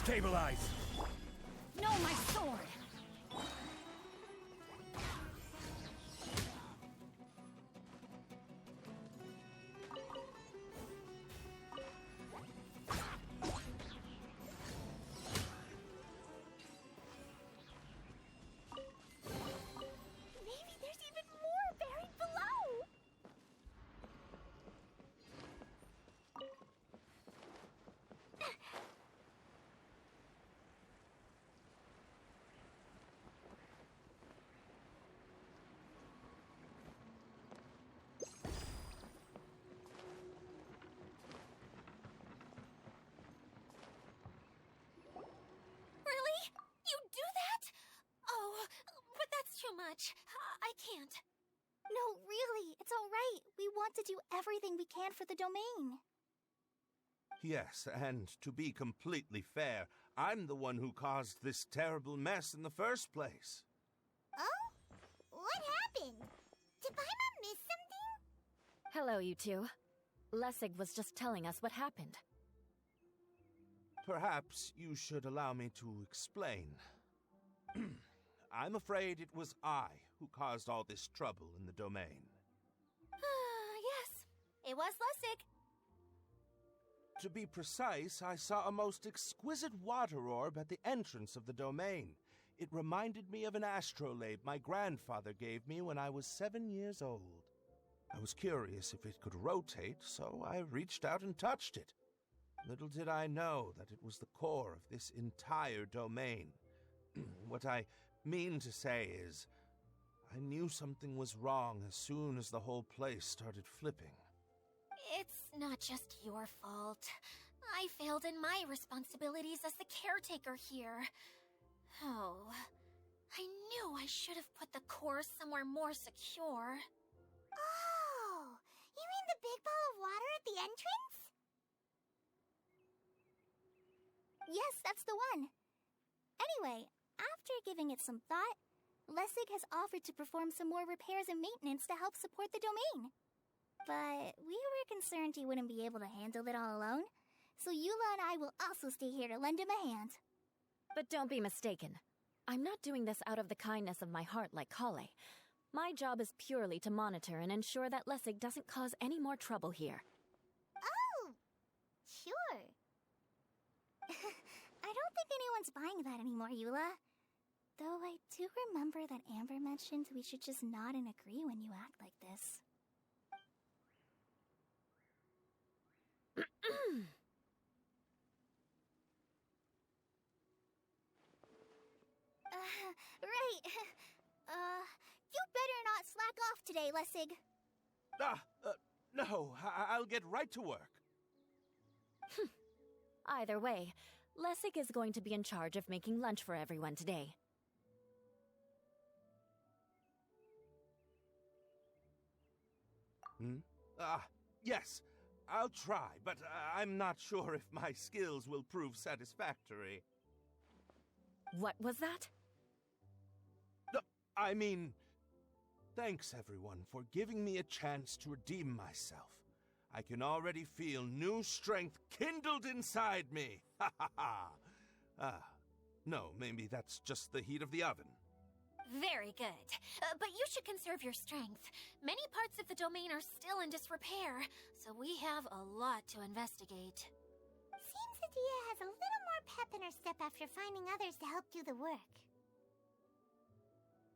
Stabilize! No, my sword! Maybe there's even more buried below! Really? You do that? Oh, but that's too much. I can't. No, really, it's all right. We want to do everything we can for the domain. Yes, and to be completely fair, I'm the one who caused this terrible mess in the first place. Oh? What happened? Did Paimon miss something? Hello, you two. Lessig was just telling us what happened. Perhaps you should allow me to explain. I'm afraid it was I who caused all this trouble in the domain. Yes, it was Lessig. To be precise, I saw a most exquisite water orb at the entrance of the domain. It reminded me of an astrolabe my grandfather gave me when I was 7 years old. I was curious if it could rotate, so I reached out and touched it. Little did I know that it was the core of this entire domain. What I mean to say is, I knew something was wrong as soon as the whole place started flipping. It's not just your fault. I failed in my responsibilities as the caretaker here. Oh, I knew I should have put the core somewhere more secure. Oh, you mean the big ball of water at the entrance? Yes, that's the one. Anyway, after giving it some thought, Lessig has offered to perform some more repairs and maintenance to help support the domain. But we were concerned he wouldn't be able to handle it all alone, so Eula and I will also stay here to lend him a hand. But don't be mistaken. I'm not doing this out of the kindness of my heart like Kale. My job is purely to monitor and ensure that Lessig doesn't cause any more trouble here. Oh, sure. I don't think anyone's buying that anymore, Eula. Though I do remember that Amber mentioned we should just nod and agree when you act like this. Right. You better not slack off today, Lessig. No, I'll get right to work. Either way, Lessig is going to be in charge of making lunch for everyone today. Yes, I'll try, but I'm not sure if my skills will prove satisfactory. What was that? I mean, thanks everyone for giving me a chance to redeem myself. I can already feel new strength kindled inside me. Ha ha ha. No, maybe that's just the heat of the oven. Very good. But you should conserve your strength. Many parts of the domain are still in disrepair, so we have a lot to investigate. Seems Adia has a little more pep in her step after finding others to help do the work.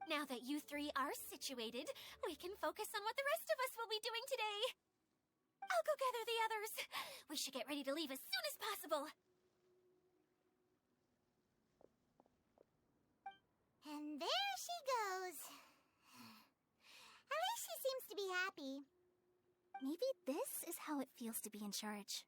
Now that you three are situated, we can focus on what the rest of us will be doing today. I'll go gather the others. We should get ready to leave as soon as possible. And there she goes. At least she seems to be happy. Maybe this is how it feels to be in charge.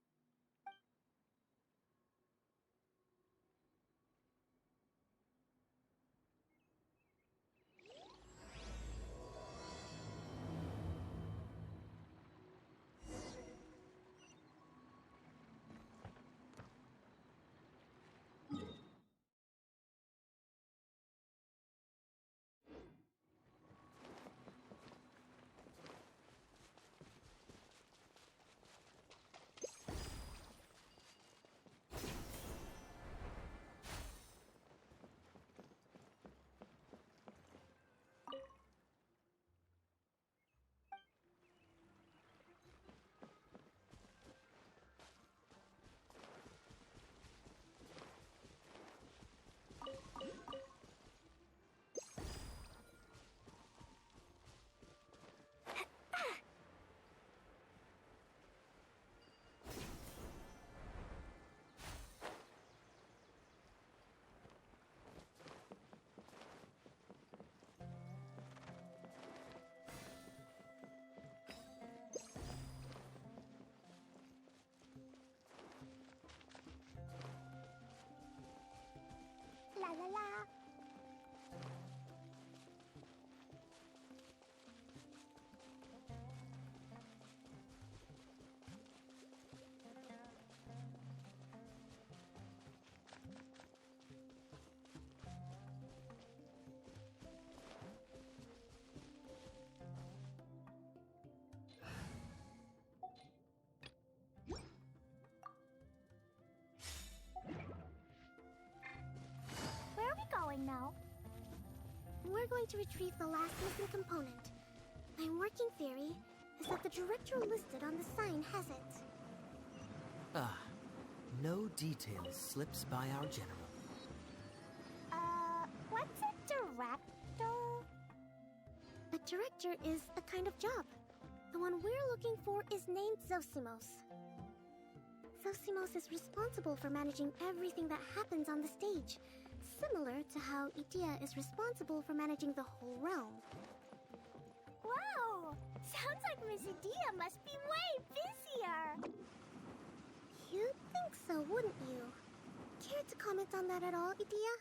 going to retrieve the last missing component. My working theory is that the director listed on the sign has it. No detail slips by our general. What's a director? A director is a kind of job. The one we're looking for is named Zosimos. Zosimos is responsible for managing everything that happens on the stage, similar to how Idea is responsible for managing the whole realm. Whoa! Sounds like Miss Idea must be way busier. You'd think so, wouldn't you? Care to comment on that at all, Idea?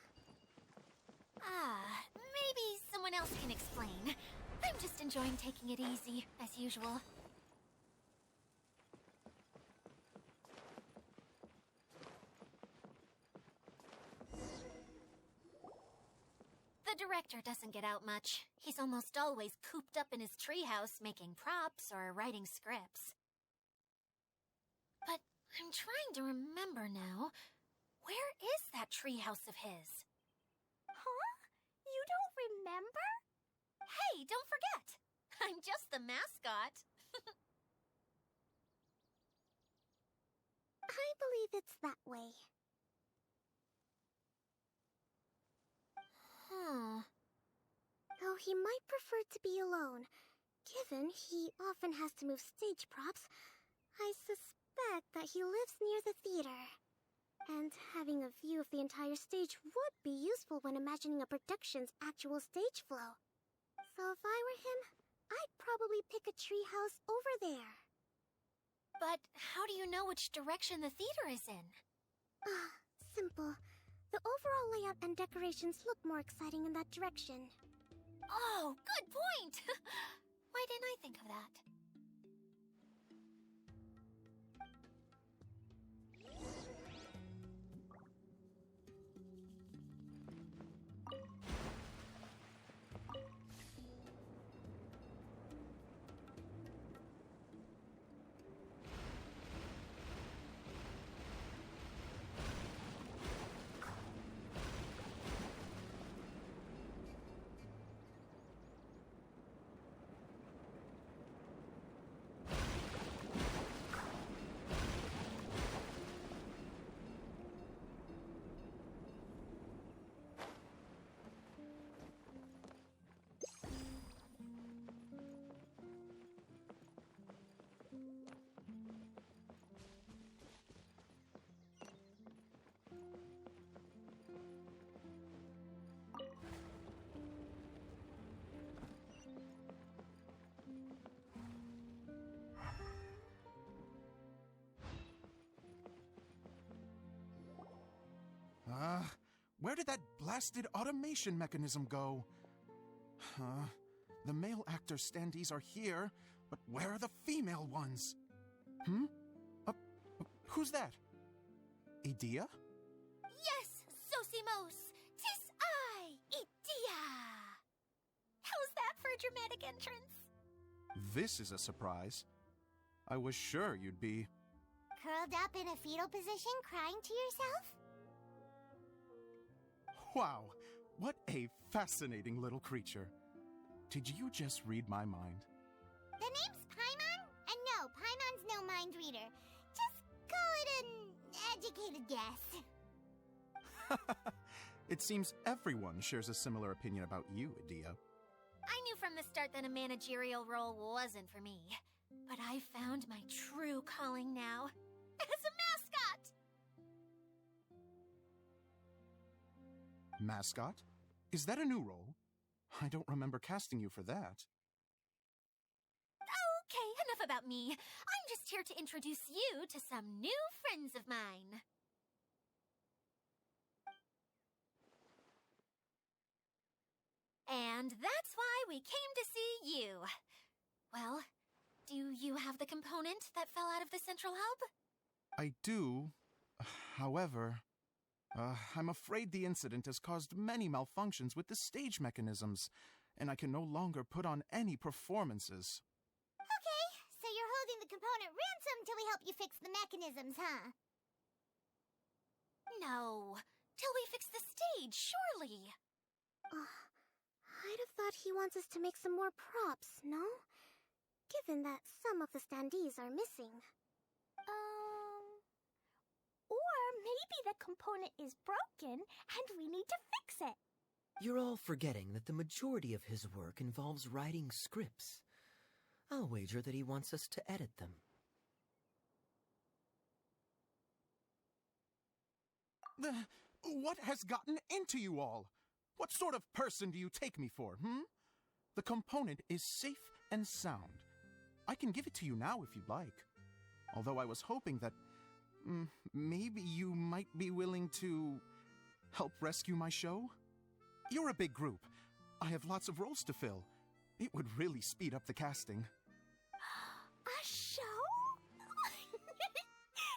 Maybe someone else can explain. I'm just enjoying taking it easy, as usual. The director doesn't get out much. He's almost always cooped up in his treehouse making props or writing scripts. But I'm trying to remember now. Where is that treehouse of his? Huh? You don't remember? Hey, don't forget! I'm just the mascot. I believe it's that way. Though he might prefer to be alone, given he often has to move stage props, I suspect that he lives near the theater. And having a view of the entire stage would be useful when imagining a production's actual stage flow. So if I were him, I'd probably pick a treehouse over there. But how do you know which direction the theater is in? Simple. The overall layout and decorations look more exciting in that direction. Oh, good point! Why didn't I think of that? Where did that blasted automation mechanism go? The male actor standees are here, but where are the female ones? Who's that? Idea? Yes, Zosimos! 'Tis I, Idea! How's that for a dramatic entrance? This is a surprise. I was sure you'd be... Curled up in a fetal position, crying to yourself? Wow, what a fascinating little creature. Did you just read my mind? The name's Paimon? And no, Paimon's no mind reader. Just call it an educated guess. It seems everyone shares a similar opinion about you, Idea. I knew from the start that a managerial role wasn't for me. But I found my true calling now. As a mascot! Mascot? Is that a new role? I don't remember casting you for that. Okay, enough about me. I'm just here to introduce you to some new friends of mine. And that's why we came to see you. Well, do you have the component that fell out of the central hub? I do. However, I'm afraid the incident has caused many malfunctions with the stage mechanisms, and I can no longer put on any performances. Okay, so you're holding the component ransom till we help you fix the mechanisms, huh? No, till we fix the stage, surely. I'd have thought he wants us to make some more props, no? Given that some of the standees are missing. Or maybe the component is broken and we need to fix it. You're all forgetting that the majority of his work involves writing scripts. I'll wager that he wants us to edit them. What has gotten into you all? What sort of person do you take me for, The component is safe and sound. I can give it to you now if you'd like. Although I was hoping that maybe you might be willing to help rescue my show? You're a big group. I have lots of roles to fill. It would really speed up the casting. A show?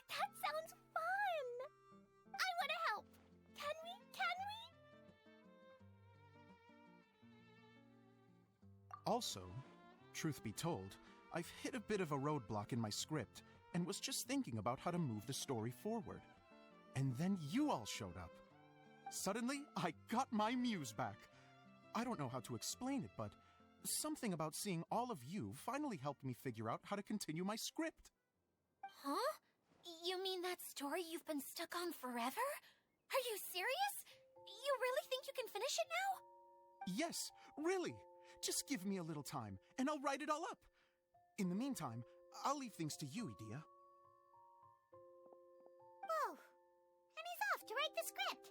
That sounds fun! I want to help! Can we? Also, truth be told, I've hit a bit of a roadblock in my script and was just thinking about how to move the story forward. And then you all showed up. Suddenly, I got my muse back. I don't know how to explain it, but something about seeing all of you finally helped me figure out how to continue my script. Huh? You mean that story you've been stuck on forever? Are you serious? You really think you can finish it now? Yes, really. Just give me a little time, and I'll write it all up. In the meantime, I'll leave things to you, Edea. Whoa! And he's off to write the script!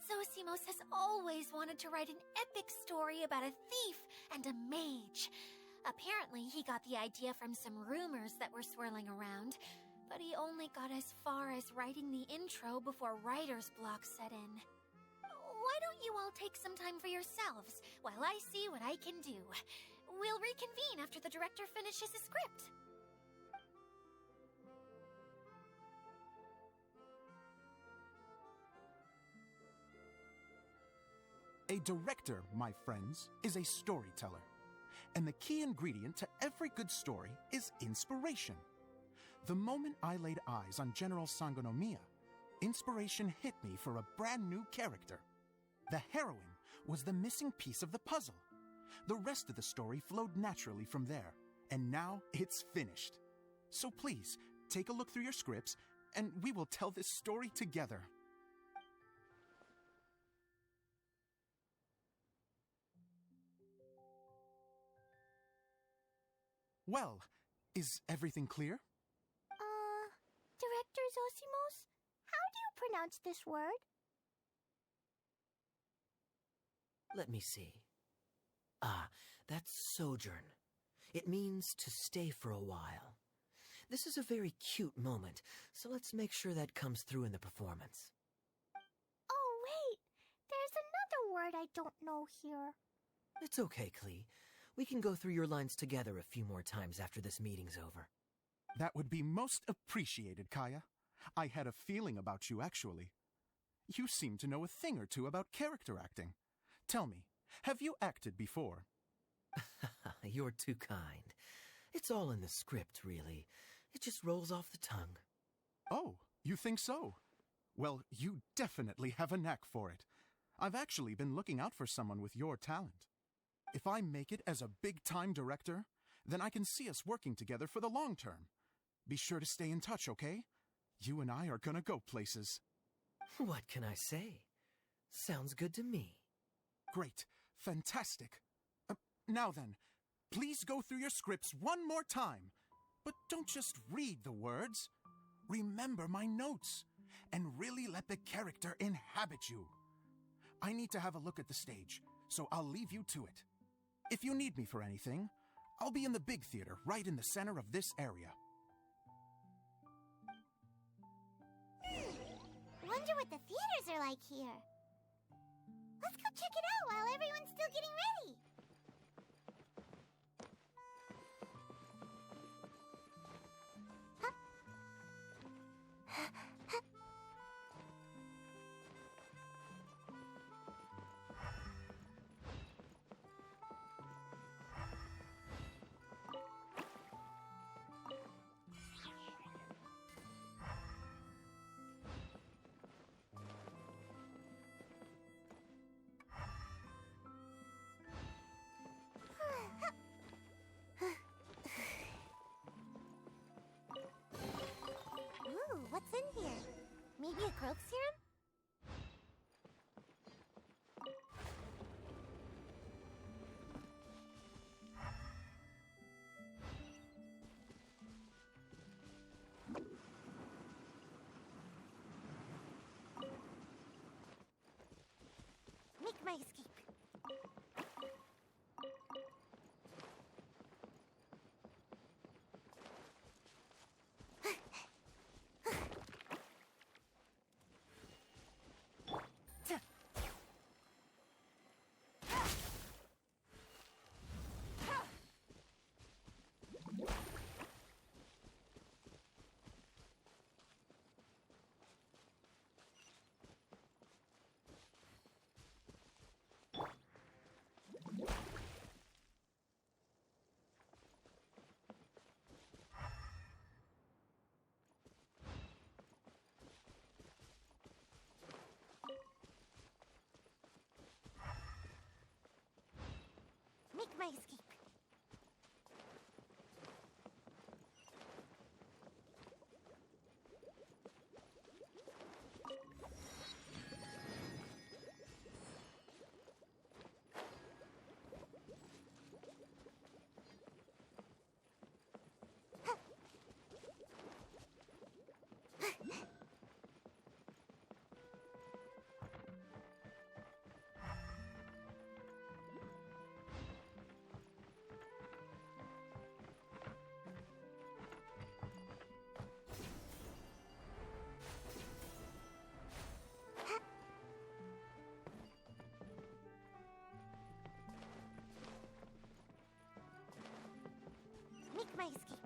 Zosimos has always wanted to write an epic story about a thief and a mage. Apparently, he got the idea from some rumors that were swirling around, but he only got as far as writing the intro before writer's block set in. Why don't you all take some time for yourselves while I see what I can do? We'll reconvene after the director finishes his script. A director, my friends, is a storyteller. And the key ingredient to every good story is inspiration. The moment I laid eyes on General Sangonomiya, inspiration hit me for a brand new character. The heroine was the missing piece of the puzzle. The rest of the story flowed naturally from there, and now it's finished. So please, take a look through your scripts, and we will tell this story together. Well, is everything clear? Director Zosimos, how do you pronounce this word? Let me see. That's sojourn. It means to stay for a while. This is a very cute moment, so let's make sure that comes through in the performance. Oh, wait. There's another word I don't know here. It's okay, Klee. We can go through your lines together a few more times after this meeting's over. That would be most appreciated, Kaya. I had a feeling about you, actually. You seem to know a thing or two about character acting. Tell me, have you acted before? You're too kind. It's all in the script, really. It just rolls off the tongue. Oh, you think so? Well, you definitely have a knack for it. I've actually been looking out for someone with your talent. If I make it as a big-time director, then I can see us working together for the long term. Be sure to stay in touch, okay? You and I are gonna go places. What can I say? Sounds good to me. Great. Fantastic. Now then, please go through your scripts one more time. But don't just read the words. Remember my notes, and really let the character inhabit you. I need to have a look at the stage, so I'll leave you to it. If you need me for anything, I'll be in the big theater right in the center of this area. Wonder what the theaters are like here. Let's go check it out while everyone's still getting ready. What's in here? Maybe a growth serum? Make my escape. Make my escape. Make my escape.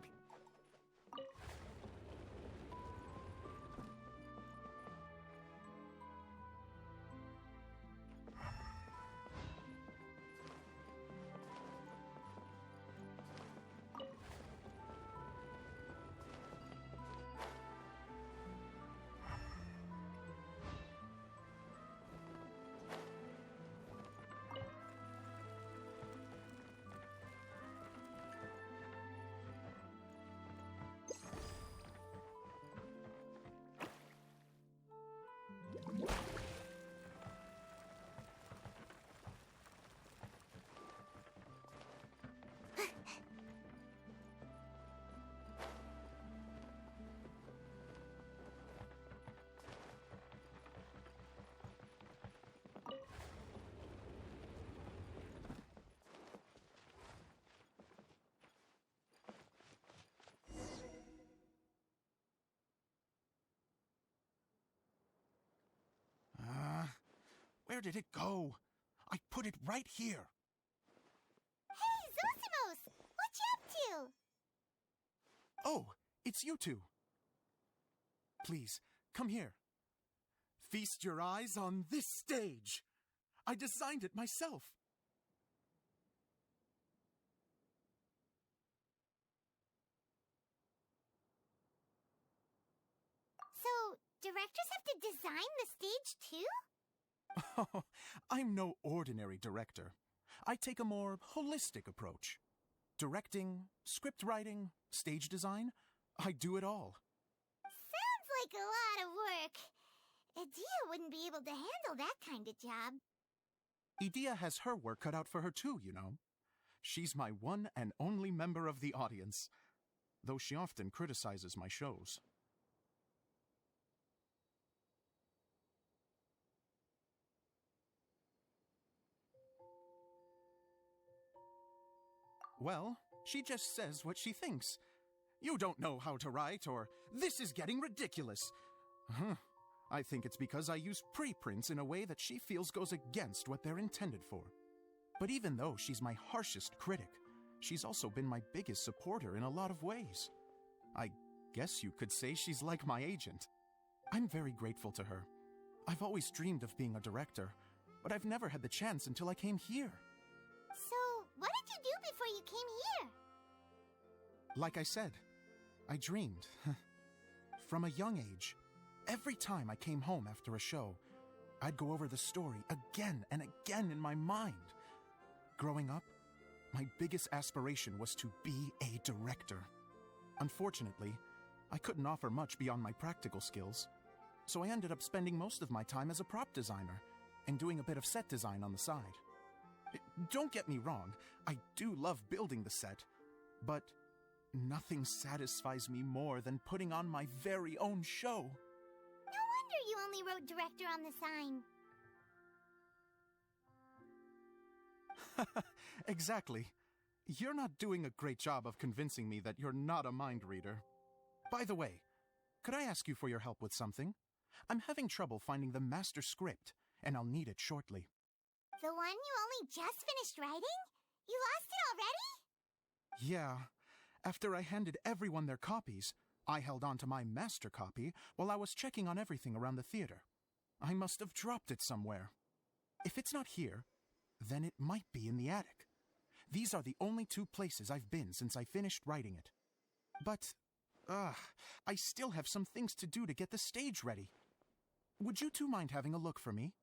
Where did it go? I put it right here. Hey, Zosimos! What you up to? Oh, it's you two. Please, come here. Feast your eyes on this stage. I designed it myself. So, directors have to design the stage too? Oh, I'm no ordinary director. I take a more holistic approach. Directing, script writing, stage design, I do it all. Sounds like a lot of work. Edea wouldn't be able to handle that kind of job. Edea has her work cut out for her too, you know. She's my one and only member of the audience, though she often criticizes my shows. Well, she just says what she thinks. You don't know how to write, or this is getting ridiculous. I think it's because I use preprints in a way that she feels goes against what they're intended for. But even though she's my harshest critic, she's also been my biggest supporter in a lot of ways. I guess you could say she's like my agent. I'm very grateful to her. I've always dreamed of being a director, but I've never had the chance until I came here. So, what did you do before you came here? Like I said, I dreamed. From a young age, every time I came home after a show, I'd go over the story again and again in my mind. Growing up, my biggest aspiration was to be a director. Unfortunately, I couldn't offer much beyond my practical skills, so I ended up spending most of my time as a prop designer and doing a bit of set design on the side. Don't get me wrong, I do love building the set, but nothing satisfies me more than putting on my very own show. No wonder you only wrote director on the sign. Exactly. You're not doing a great job of convincing me that you're not a mind reader. By the way, could I ask you for your help with something? I'm having trouble finding the master script, and I'll need it shortly. The one you only just finished writing? You lost it already? Yeah. After I handed everyone their copies, I held on to my master copy while I was checking on everything around the theater. I must have dropped it somewhere. If it's not here, then it might be in the attic. These are the only two places I've been since I finished writing it. But, I still have some things to do to get the stage ready. Would you two mind having a look for me?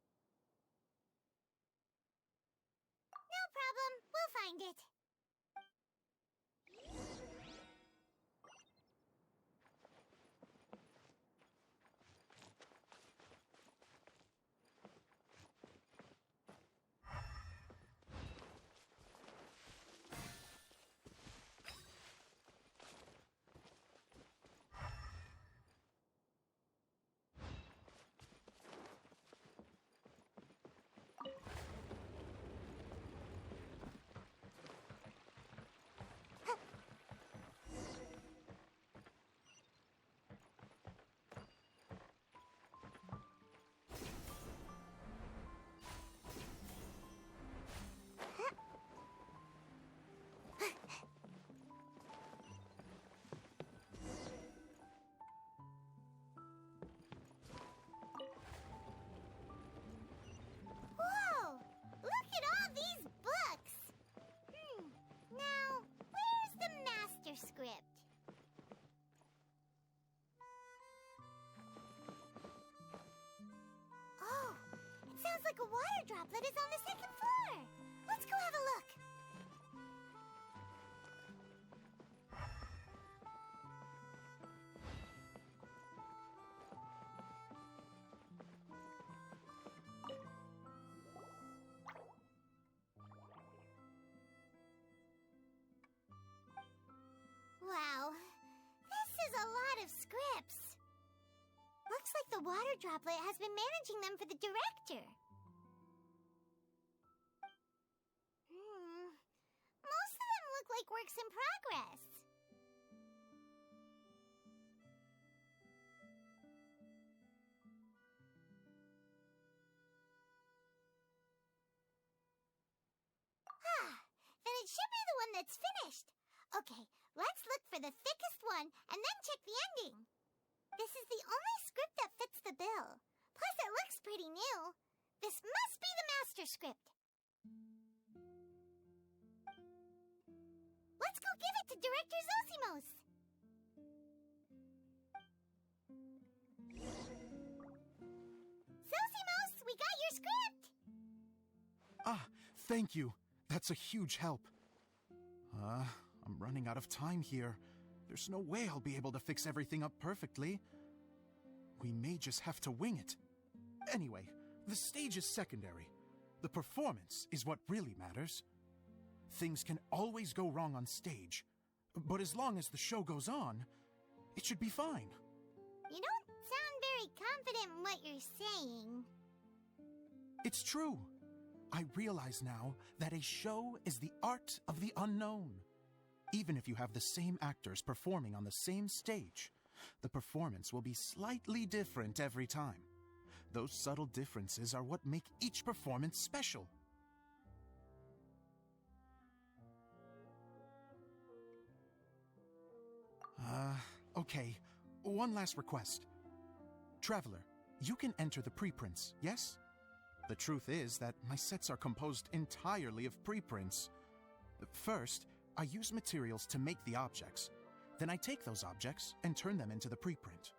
No problem. We'll find it. Script. Oh, it sounds like a water droplet is on the second floor. Let's go have a look. Wow, this is a lot of scripts. Looks like the water droplet has been managing them for the director. Most of them look like works in progress. Then it should be the one that's finished. Okay, let's look for the thickest one and then check the ending. This is the only script that fits the bill. Plus, it looks pretty new. This must be the master script. Let's go give it to Director Zosimos. Zosimos, we got your script! Ah, thank you. That's a huge help. I'm running out of time here. There's no way I'll be able to fix everything up perfectly. We may just have to wing it. Anyway, the stage is secondary. The performance is what really matters. Things can always go wrong on stage, but as long as the show goes on, it should be fine. You don't sound very confident in what you're saying. It's true. I realize now that a show is the art of the unknown. Even if you have the same actors performing on the same stage, the performance will be slightly different every time. Those subtle differences are what make each performance special. Okay. One last request. Traveler, you can enter the preprints, yes? The truth is that my sets are composed entirely of preprints. First, I use materials to make the objects. Then I take those objects and turn them into the preprint.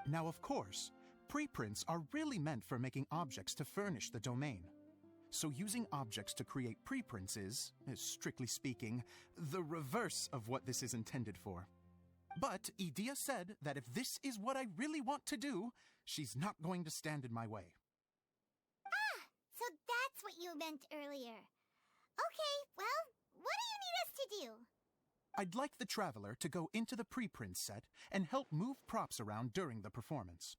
Now, of course, preprints are really meant for making objects to furnish the domain. So using objects to create preprints is, strictly speaking, the reverse of what this is intended for. But Edea said that if this is what I really want to do, she's not going to stand in my way. Ah, so that's what you meant earlier. Okay, well, what do you need us to do? I'd like the Traveler to go into the preprint set and help move props around during the performance.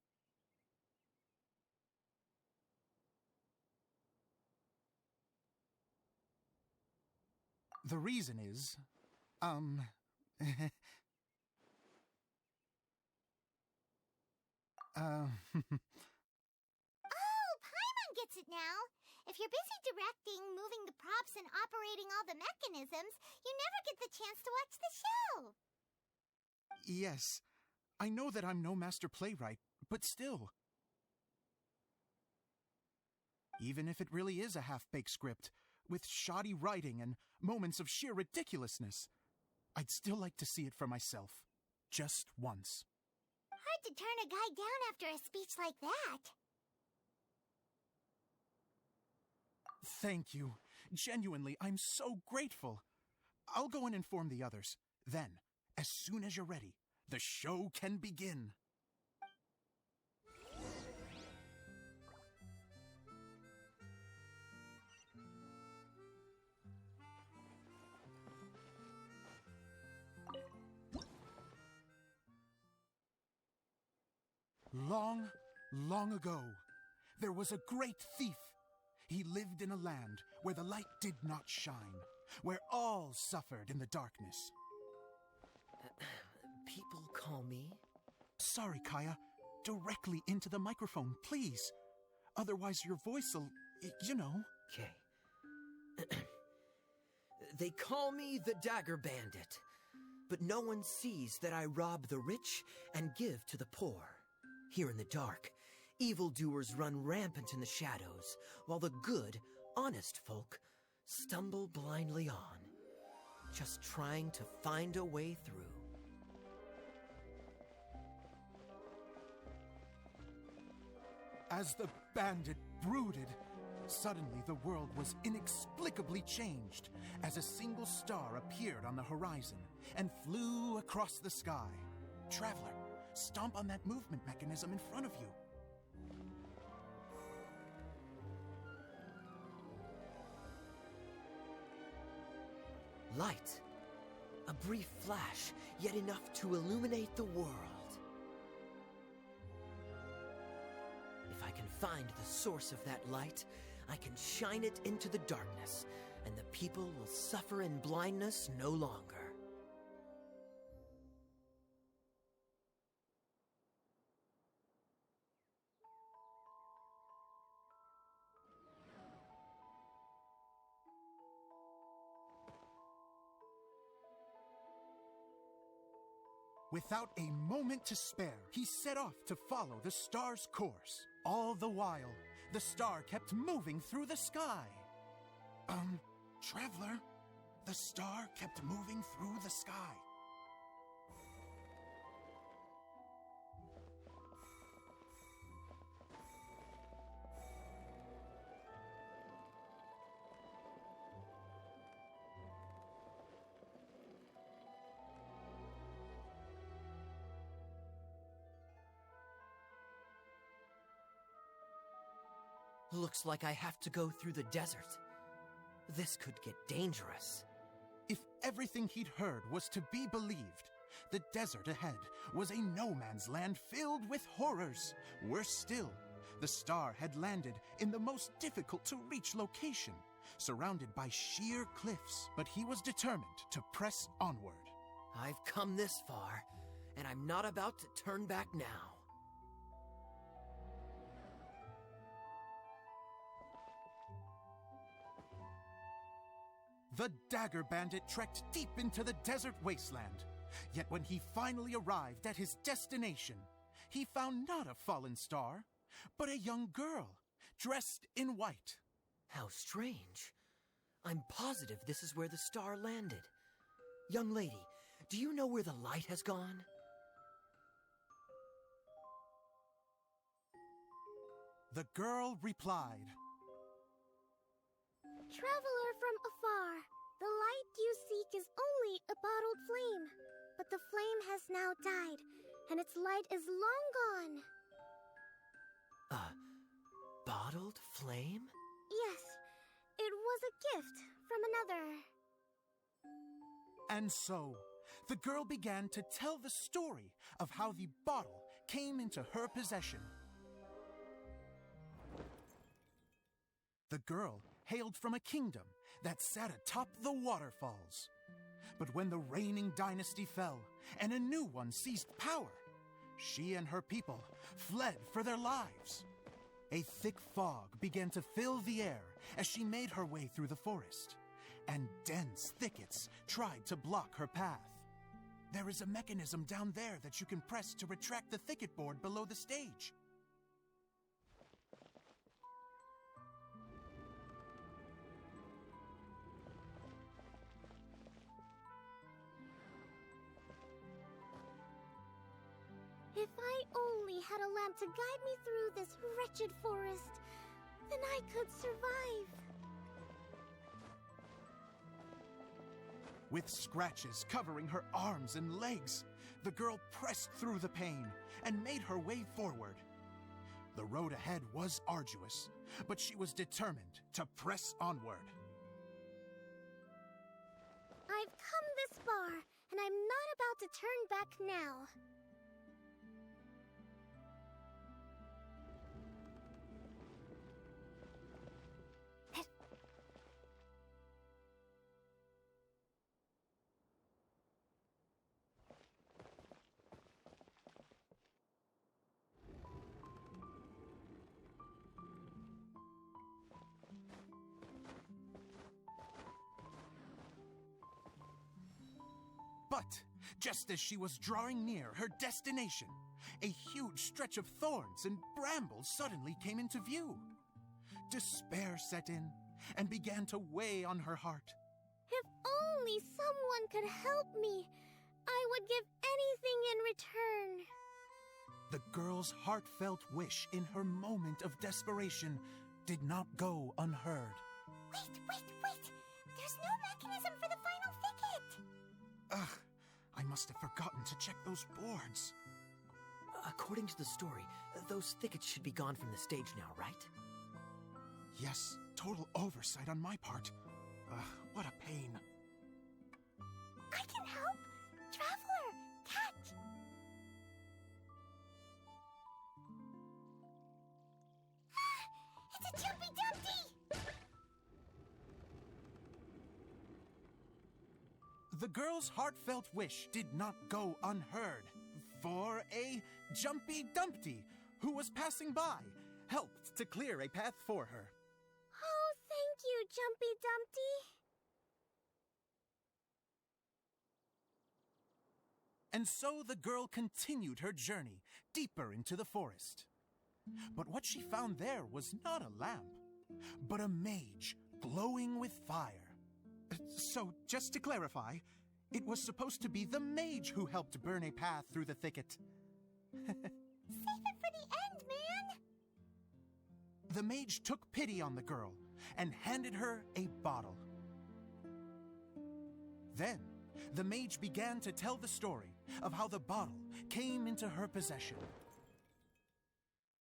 The reason is, Oh, Paimon gets it now. If you're busy directing, moving the props, and operating all the mechanisms, you never get the chance to watch the show. Yes, I know that I'm no master playwright, but still. Even if it really is a half-baked script, with shoddy writing and moments of sheer ridiculousness, I'd still like to see it for myself. Just once. Hard to turn a guy down after a speech like that. Thank you. Genuinely, I'm so grateful. I'll go and inform the others. Then, as soon as you're ready, the show can begin. Long, long ago, there was a great thief. He lived in a land where the light did not shine, where all suffered in the darkness. People call me? Sorry, Kaya. Directly into the microphone, please. Otherwise your voice'll, you know. Okay. They call me the Dagger Bandit, but no one sees that I rob the rich and give to the poor. Here in the dark, evildoers run rampant in the shadows, while the good, honest folk stumble blindly on, just trying to find a way through. As the bandit brooded, suddenly the world was inexplicably changed as a single star appeared on the horizon and flew across the sky. Traveler, stomp on that movement mechanism in front of you. Light. A brief flash, yet enough to illuminate the world. If I can find the source of that light, I can shine it into the darkness, and the people will suffer in blindness no longer. Without a moment to spare, he set off to follow the star's course. All the while, the star kept moving through the sky. Traveler, the star kept moving through the sky. Looks like I have to go through the desert. This could get dangerous. If everything he'd heard was to be believed, the desert ahead was a no-man's land filled with horrors. Worse still, the star had landed in the most difficult-to-reach location, surrounded by sheer cliffs, but he was determined to press onward. I've come this far, and I'm not about to turn back now. The Dagger Bandit trekked deep into the desert wasteland. Yet when he finally arrived at his destination, he found not a fallen star, but a young girl, dressed in white. How strange. I'm positive this is where the star landed. Young lady, do you know where the light has gone? The girl replied, Traveler from afar, the light you seek is only a bottled flame. but the flame has now died, and its light is long gone. Bottled flame? Yes, it was a gift from another. And so, the girl began to tell the story of how the bottle came into her possession. The girl hailed from a kingdom that sat atop the waterfalls. But when the reigning dynasty fell and a new one seized power, she and her people fled for their lives. A thick fog began to fill the air as she made her way through the forest, and dense thickets tried to block her path. There is a mechanism down there that you can press to retract the thicket board below the stage. If I only had a lamp to guide me through this wretched forest, then I could survive. With scratches covering her arms and legs, the girl pressed through the pain and made her way forward. The road ahead was arduous, but she was determined to press onward. I've come this far, and I'm not about to turn back now. But just as she was drawing near her destination, a huge stretch of thorns and brambles suddenly came into view. Despair set in and began to weigh on her heart. If only someone could help me, I would give anything in return. The girl's heartfelt wish in her moment of desperation did not go unheard. Wait! There's no mechanism for the final thicket! Ugh, I must have forgotten to check those boards. According to the story, those thickets should be gone from the stage now, right? Yes, total oversight on my part. What a pain. I can help! Traveler! Cat! It's a Jumpy Dumpty! The girl's heartfelt wish did not go unheard, for a Jumpy Dumpty, who was passing by, helped to clear a path for her. Oh, thank you, Jumpy Dumpty. And so the girl continued her journey deeper into the forest. But what she found there was not a lamp, but a mage glowing with fire. So, just to clarify, it was supposed to be the mage who helped burn a path through the thicket. Save it for the end, man! The mage took pity on the girl and handed her a bottle. Then, the mage began to tell the story of how the bottle came into her possession.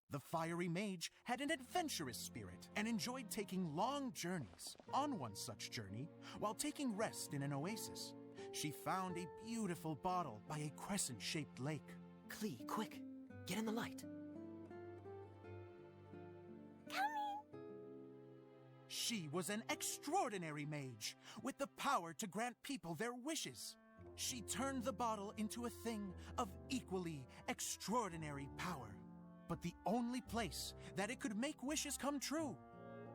The fiery mage had an adventurous spirit and enjoyed taking long journeys. On one such journey, while taking rest in an oasis, she found a beautiful bottle by a crescent-shaped lake. Klee, quick, get in the light. Coming! She was an extraordinary mage with the power to grant people their wishes. She turned the bottle into a thing of equally extraordinary power. But the only place that it could make wishes come true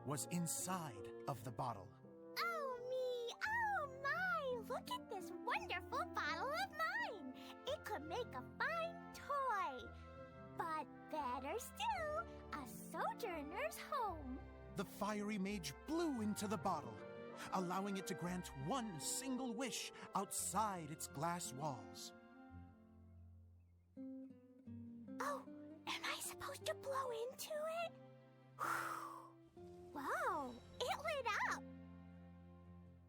was inside of the bottle. Oh me! Oh my! Look at this wonderful bottle of mine! It could make a fine toy! But better still, a sojourner's home! The fiery mage blew into the bottle, allowing it to grant one single wish outside its glass walls. Oh, am I supposed to blow into it? Wow, it lit up!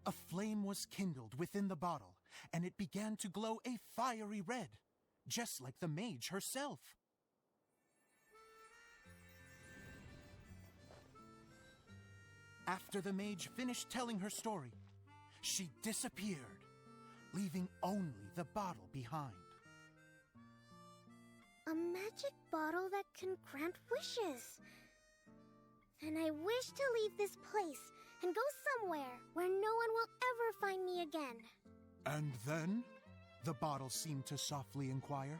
A flame was kindled within the bottle and it began to glow a fiery red, just like the mage herself. After the mage finished telling her story, she disappeared, leaving only the bottle behind. A magic bottle that can grant wishes. Then I wish to leave this place and go somewhere where no one will ever find me again. And then? The bottle seemed to softly inquire.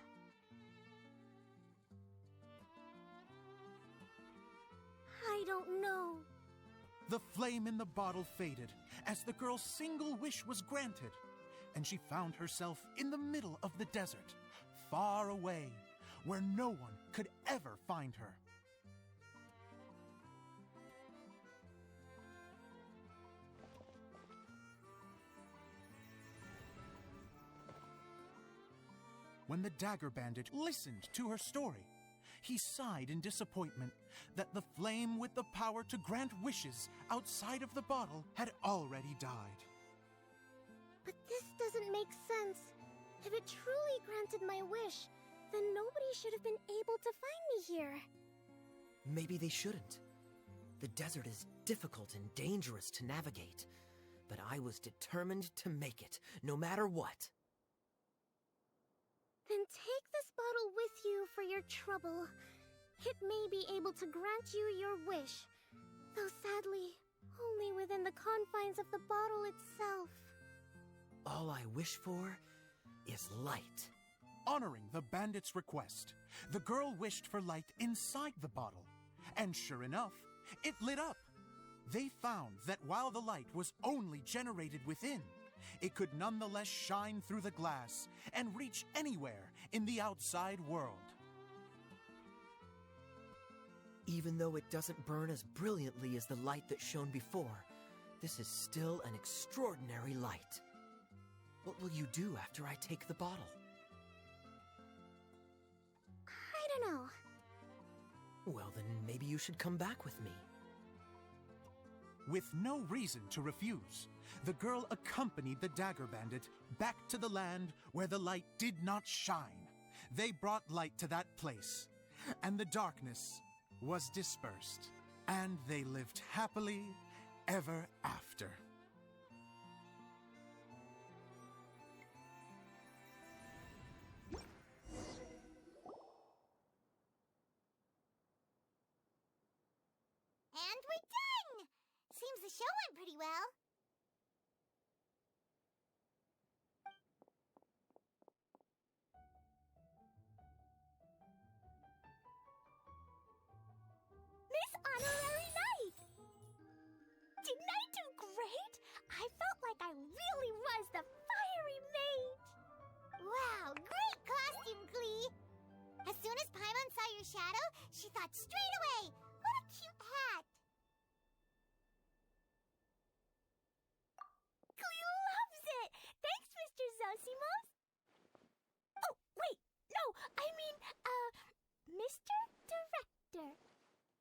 I don't know. The flame in the bottle faded as the girl's single wish was granted, and she found herself in the middle of the desert, far away, where no one could ever find her. When the dagger bandit listened to her story, he sighed in disappointment that the flame with the power to grant wishes outside of the bottle had already died. But this doesn't make sense. If it truly granted my wish, then nobody should have been able to find me here. Maybe they shouldn't. The desert is difficult and dangerous to navigate, but I was determined to make it, no matter what. Then take this bottle with you for your trouble. It may be able to grant you your wish, though sadly, only within the confines of the bottle itself. All I wish for is light. Honoring the bandit's request, the girl wished for light inside the bottle, and sure enough, it lit up. They found that while the light was only generated within, it could nonetheless shine through the glass and reach anywhere in the outside world. Even though it doesn't burn as brilliantly as the light that shone before, this is still an extraordinary light. What will you do after I take the bottle? I don't know. Well, then maybe you should come back with me. With no reason to refuse, the girl accompanied the dagger bandit back to the land where the light did not shine. They brought light to that place, and the darkness was dispersed, and they lived happily ever after. And we're done! Seems the show went pretty well. Miss Honorary Knight! Didn't I do great? I felt like I really was the fiery mage! Wow, great costume, Klee! As soon as Paimon saw your shadow, she thought straight away, what a cute hat! Klee loves it! Thanks, Mr. Zosimos! Oh, wait, no, I mean, Mr. Director.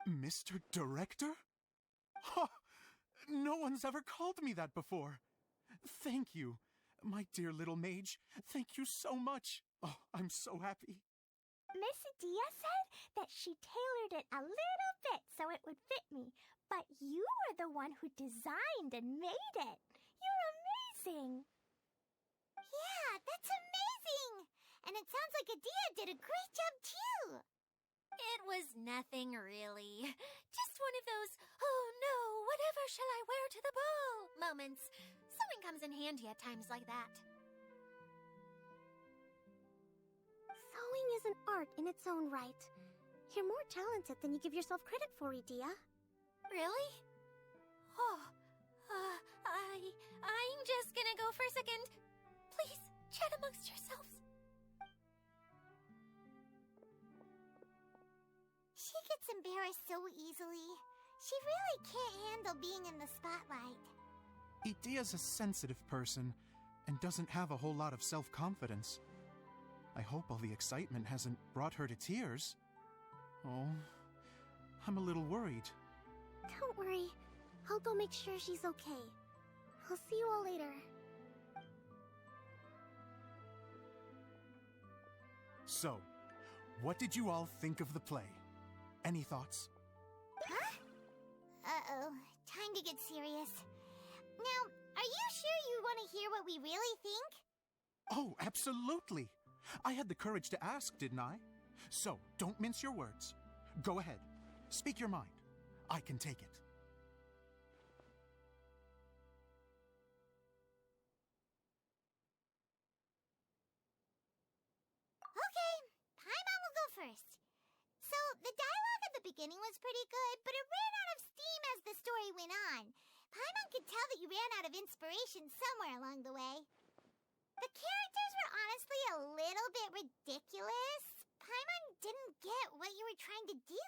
Mr. Director? Ha! No one's ever called me that before. Thank you, my dear little mage. Thank you so much. Oh, I'm so happy. Miss Dia said that she tailored it a little bit so it would fit me, but you are the one who designed and made it. You're amazing. Yeah, that's amazing! And it sounds like Adia did a great job too! It was nothing really. Just one of those, oh no, whatever shall I wear to the ball moments. Sewing comes in handy at times like that. Sewing is an art in its own right. You're more talented than you give yourself credit for, Idia. Really? Oh, I'm just gonna go for a second. Please, chat amongst yourselves. She gets embarrassed so easily. She really can't handle being in the spotlight. Idia's a sensitive person and doesn't have a whole lot of self-confidence. I hope all the excitement hasn't brought her to tears. Oh, I'm a little worried. Don't worry. I'll go make sure she's okay. I'll see you all later. So, what did you all think of the play? Any thoughts? Huh? Uh-oh. Time to get serious. Now, are you sure you want to hear what we really think? Oh, absolutely. I had the courage to ask, didn't I? So, don't mince your words. Go ahead. Speak your mind. I can take it. Okay, Paimon will go first. So, the dialogue at the beginning was pretty good, but it ran out of steam as the story went on. Paimon could tell that you ran out of inspiration somewhere along the way. The characters were honestly a little bit ridiculous. Paimon didn't get what you were trying to do.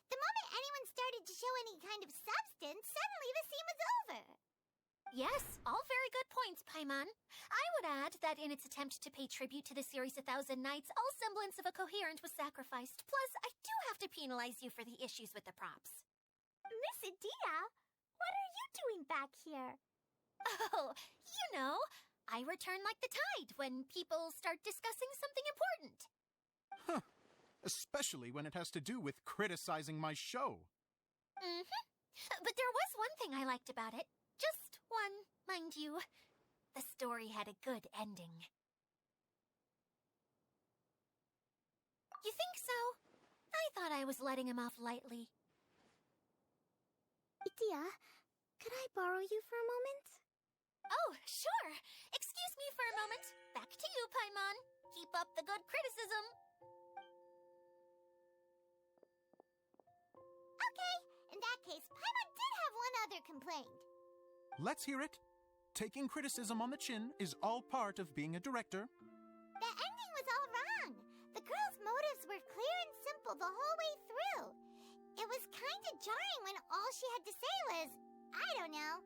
The moment anyone started to show any kind of substance, suddenly the scene was over. Yes, all very good points, Paimon. I would add that in its attempt to pay tribute to the series 1,000 Nights, all semblance of a coherent was sacrificed. Plus, I do have to penalize you for the issues with the props. Miss Adia, what are you doing back here? Oh, you know, I return like the tide when people start discussing something important. Huh. Especially when it has to do with criticizing my show. Mm-hmm. But there was one thing I liked about it. Just one, mind you. The story had a good ending. You think so? I thought I was letting him off lightly. Adia, could I borrow you for a moment? Oh, sure. Excuse me for a moment. Back to you, Paimon. Keep up the good criticism. Okay, in that case, Paimon did have one other complaint. Let's hear it. Taking criticism on the chin is all part of being a director. The ending was all wrong. The girl's motives were clear and simple the whole way through. It was kind of jarring when all she had to say was, I don't know.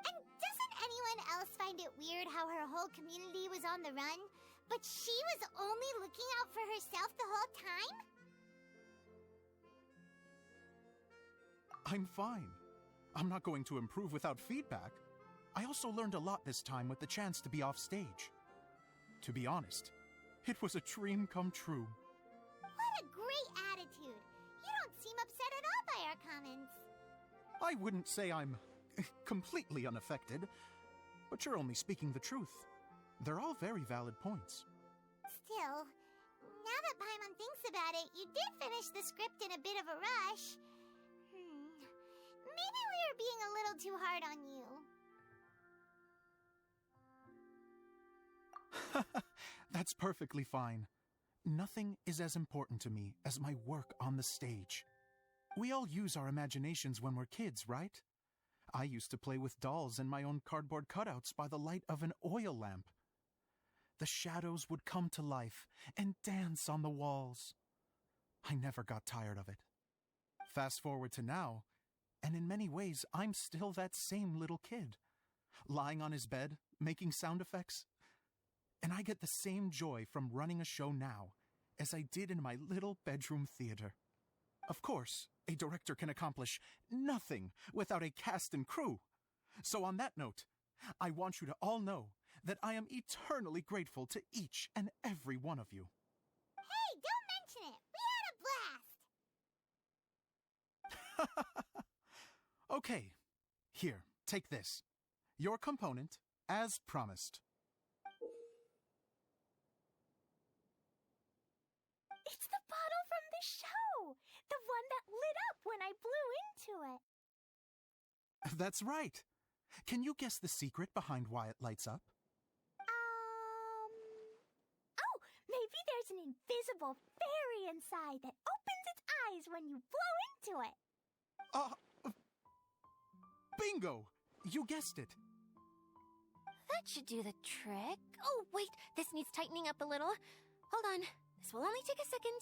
And doesn't anyone else find it weird how her whole community was on the run, but she was only looking out for herself the whole time? I'm fine. I'm not going to improve without feedback. I also learned a lot this time with the chance to be off stage. To be honest, it was a dream come true. What a great attitude. You don't seem upset at all by our comments. I wouldn't say I'm completely unaffected, but you're only speaking the truth. They're all very valid points. Still, now that Paimon thinks about it, you did finish the script in a bit of a rush. Maybe we were being a little too hard on you. That's perfectly fine. Nothing is as important to me as my work on the stage. We all use our imaginations when we're kids, right? I used to play with dolls and my own cardboard cutouts by the light of an oil lamp. The shadows would come to life and dance on the walls. I never got tired of it. Fast forward to now, and in many ways, I'm still that same little kid, lying on his bed, making sound effects. And I get the same joy from running a show now as I did in my little bedroom theater. Of course, a director can accomplish nothing without a cast and crew. So on that note, I want you to all know that I am eternally grateful to each and every one of you. Hey, don't mention it. We had a blast. Okay, here, take this. Your component, as promised. It's the bottle from the show! The one that lit up when I blew into it. That's right. Can you guess the secret behind why it lights up? Oh, maybe there's an invisible fairy inside that opens its eyes when you blow into it. Bingo! You guessed it. That should do the trick. Oh, wait, this needs tightening up a little. Hold on, this will only take a second.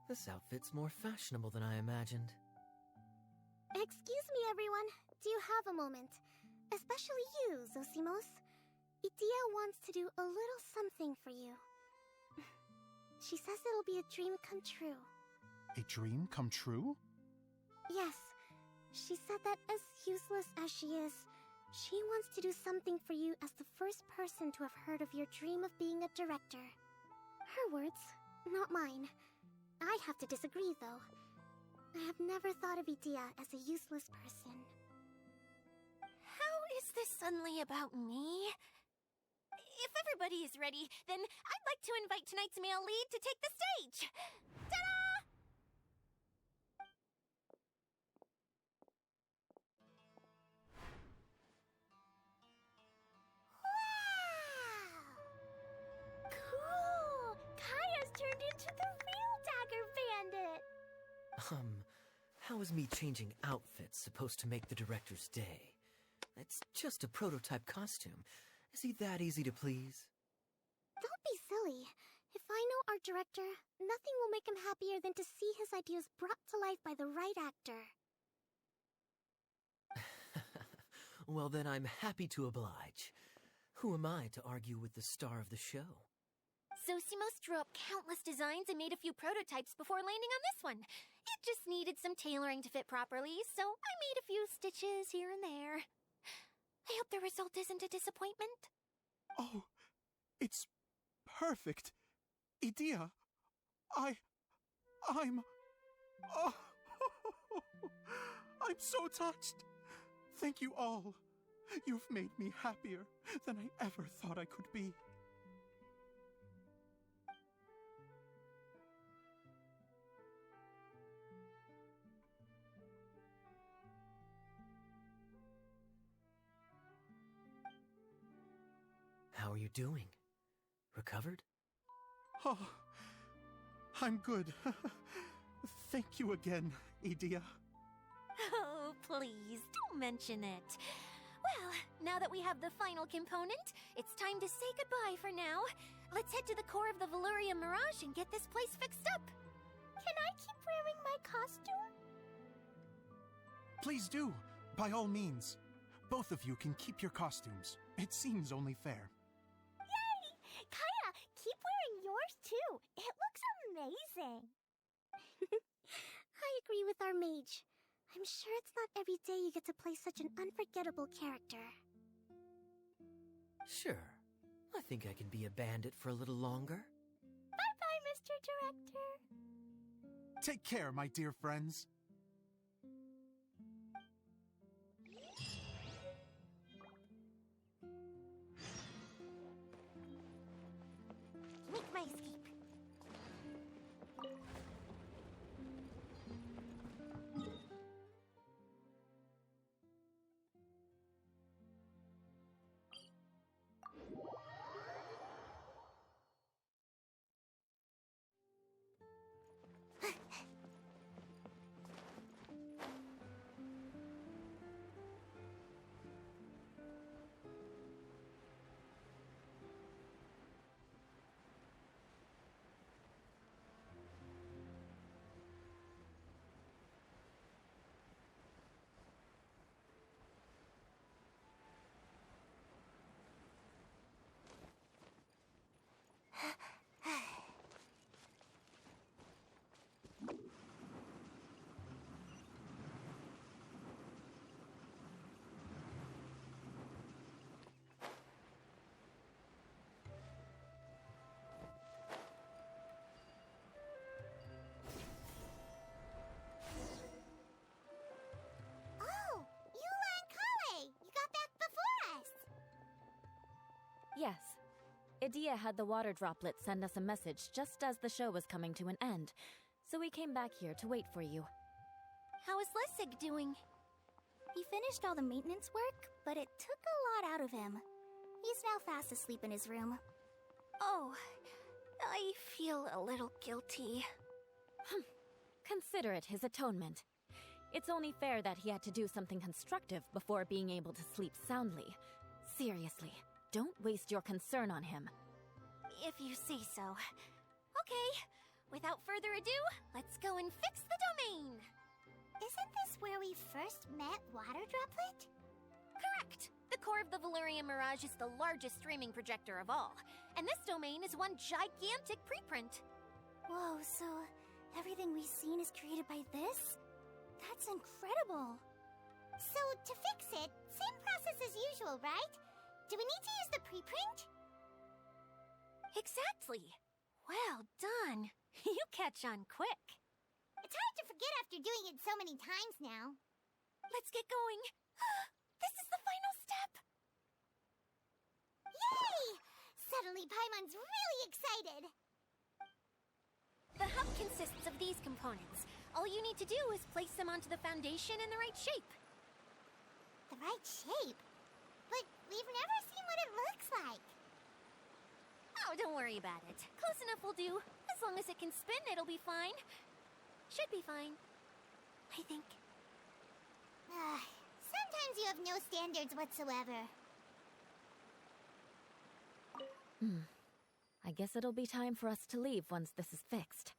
This outfit's more fashionable than I imagined. Excuse me, everyone. Do you have a moment? Especially you, Zosimos. Idia wants to do a little something for you. She says it'll be a dream come true. A dream come true? Yes. She said that as useless as she is, She wants to do something for you as the first person to have heard of your dream of being a director. Her words, not mine. I have to disagree, though. I have never thought of Edea as a useless person. How is this suddenly about me? If everybody is ready, then I'd like to invite tonight's male lead to take the stage. Ta-da! Wow! Cool! Kaya's turned into the real Dagger Bandit! How is me changing outfits supposed to make the director's day? It's just a prototype costume. Is he that easy to please? Don't be silly. If I know our director, nothing will make him happier than to see his ideas brought to life by the right actor. Well, then I'm happy to oblige. Who am I to argue with the star of the show? Zosimos drew up countless designs and made a few prototypes before landing on this one. It just needed some tailoring to fit properly, so I made a few stitches here and there. I hope the result isn't a disappointment. Oh, it's perfect. Edea, I'm... Oh, I'm so touched. Thank you all. You've made me happier than I ever thought I could be. How are you doing? Recovered? Oh, I'm good. Thank you again, Edea. Oh, please, don't mention it. Well, now that we have the final component, it's time to say goodbye for now. Let's head to the core of the Valuria Mirage and get this place fixed up. Can I keep wearing my costume? Please do, by all means. Both of you can keep your costumes. It seems only fair. Yay! Kaya, keep wearing yours too. It looks amazing. I agree with our mage. I'm sure it's not every day you get to play such an unforgettable character. Sure. I think I can be a bandit for a little longer. Bye-bye, Mr. Director. Take care, my dear friends. Make my escape. Yes. Edea had the water droplet send us a message just as the show was coming to an end, so we came back here to wait for you. How is Lessig doing? He finished all the maintenance work, but it took a lot out of him. He's now fast asleep in his room. Oh, I feel a little guilty. Consider it his atonement. It's only fair that he had to do something constructive before being able to sleep soundly. Seriously, don't waste your concern on him. If you say so. Okay, without further ado, let's go and fix the domain. Isn't this where we first met Water Droplet? Correct. The core of the Valuria Mirage is the largest streaming projector of all, and this domain is one gigantic preprint. Whoa, so everything we've seen is created by this? That's incredible. So, to fix it, same process as usual, right? Do we need to use the preprint? Exactly. Well done. You catch on quick. It's hard to forget after doing it so many times now. Let's get going. This is the final step. Yay! Suddenly Paimon's really excited. The hub consists of these components. All you need to do is place them onto the foundation in the right shape. The right shape? But we've never seen what it looks like. Oh, don't worry about it. Close enough will do. As long as it can spin, it'll be fine. Should be fine. I think. Sometimes you have no standards whatsoever. I guess it'll be time for us to leave once this is fixed.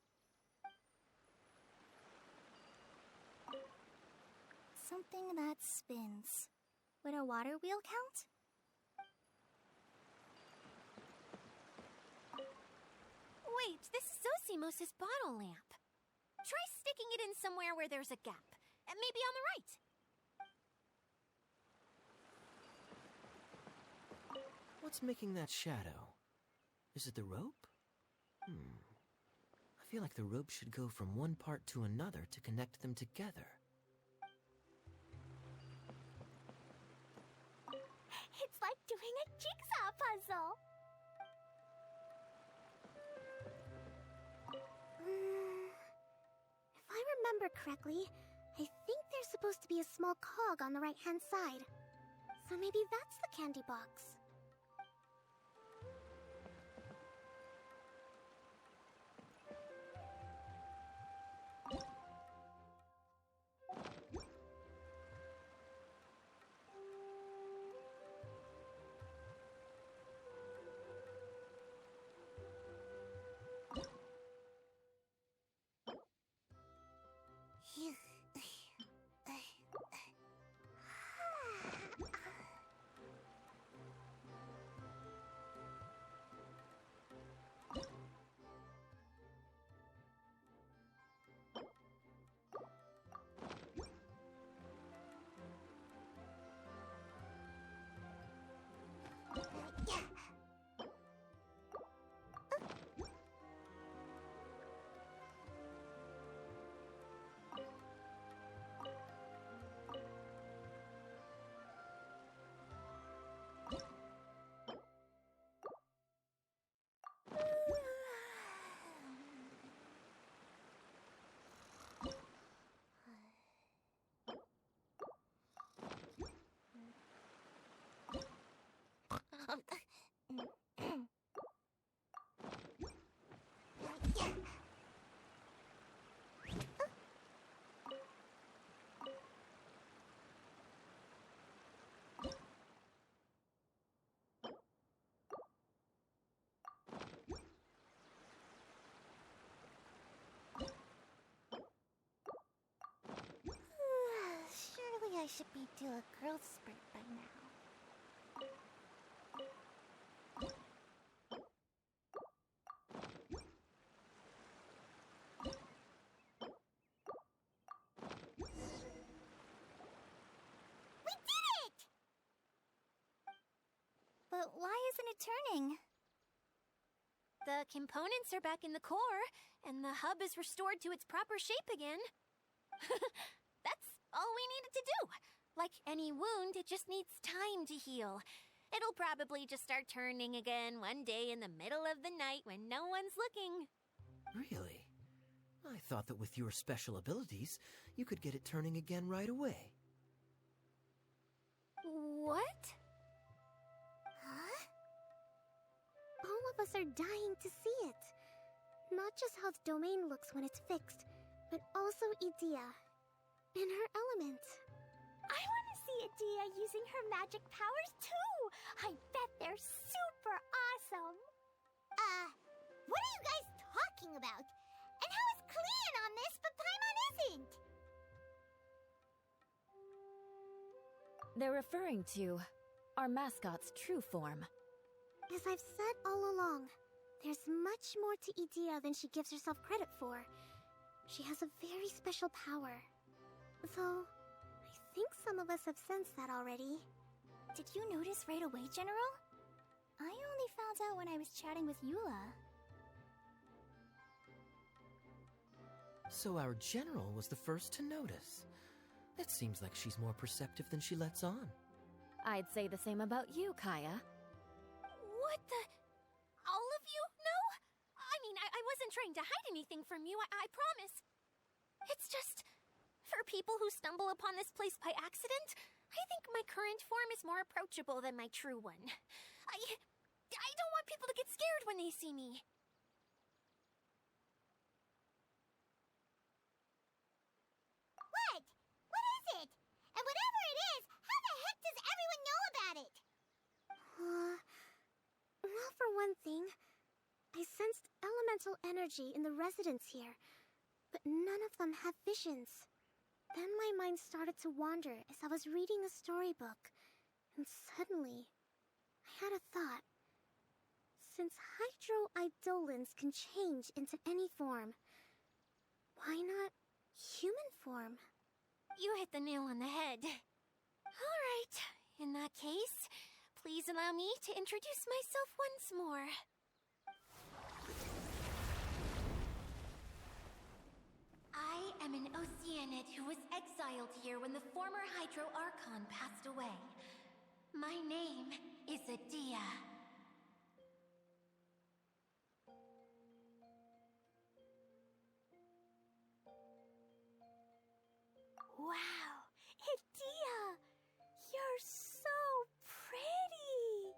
Something that spins. Would a water wheel count? Wait, this is Zosimos' bottle lamp. Try sticking it in somewhere where there's a gap. Maybe on the right. What's making that shadow? Is it the rope? I feel like the rope should go from one part to another to connect them together. It's like doing a jigsaw puzzle. If I remember correctly, I think there's supposed to be a small cog on the right-hand side. So maybe that's the candy box. Surely I should be due a growth spurt by now. We did it! But why isn't it turning? The components are back in the core, and the hub is restored to its proper shape again. That's all we needed to do. Like any wound, it just needs time to heal. It'll probably just start turning again one day in the middle of the night when no one's looking. Really? I thought that with your special abilities, you could get it turning again right away. What? Huh? All of us are dying to see it. Not just how the domain looks when it's fixed, but also Edea. In her element. I want to see Edea using her magic powers too! I bet they're super awesome! What are you guys talking about? And how is Kleon on this but Paimon isn't? They're referring to our mascot's true form. As I've said all along, there's much more to Edea than she gives herself credit for. She has a very special power. Though, I think some of us have sensed that already. Did you notice right away, General? I only found out when I was chatting with Eula. So our general was the first to notice. It seems like she's more perceptive than she lets on. I'd say the same about you, Kaya. What the? All of you? No? I mean, I wasn't trying to hide anything from you, I promise. It's just, for people who stumble upon this place by accident, I think my current form is more approachable than my true one. I don't want people to get scared when they see me. What? What is it? And whatever it is, how the heck does everyone know about it? Well, for one thing, I sensed elemental energy in the residents here, but none of them have visions. Then my mind started to wander as I was reading a storybook, and suddenly, I had a thought. Since hydro-eidolons can change into any form, why not human form? You hit the nail on the head. All right, in that case, please allow me to introduce myself once more. I am an Oceanid who was exiled here when the former Hydro Archon passed away. My name is Adia. Wow, Adia! You're so pretty!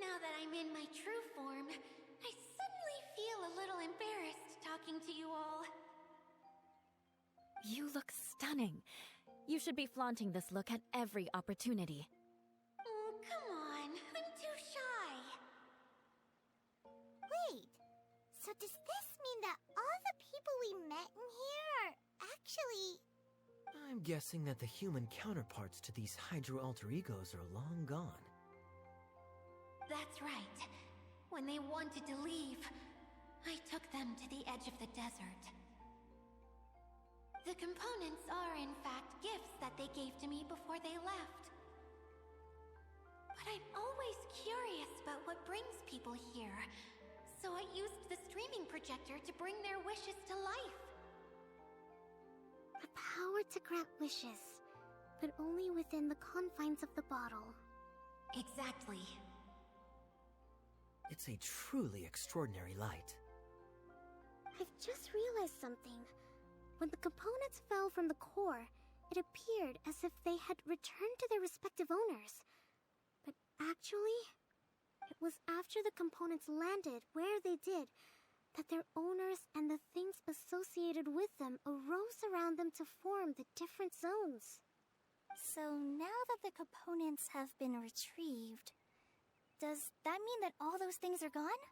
Now that I'm in my true form, I suddenly feel a little embarrassed talking to you all. You look stunning. You should be flaunting this look at every opportunity. Oh, come on. I'm too shy. Wait, so does this mean that all the people we met in here are actually... I'm guessing that the human counterparts to these hydro alter egos are long gone. That's right. When they wanted to leave, I took them to the edge of the desert. The components are, in fact, gifts that they gave to me before they left. But I'm always curious about what brings people here, so I used the streaming projector to bring their wishes to life. The power to grant wishes, but only within the confines of the bottle. Exactly. It's a truly extraordinary light. I've just realized something. When the components fell from the core, it appeared as if they had returned to their respective owners. But actually, it was after the components landed where they did that their owners and the things associated with them arose around them to form the different zones. So now that the components have been retrieved, does that mean that all those things are gone?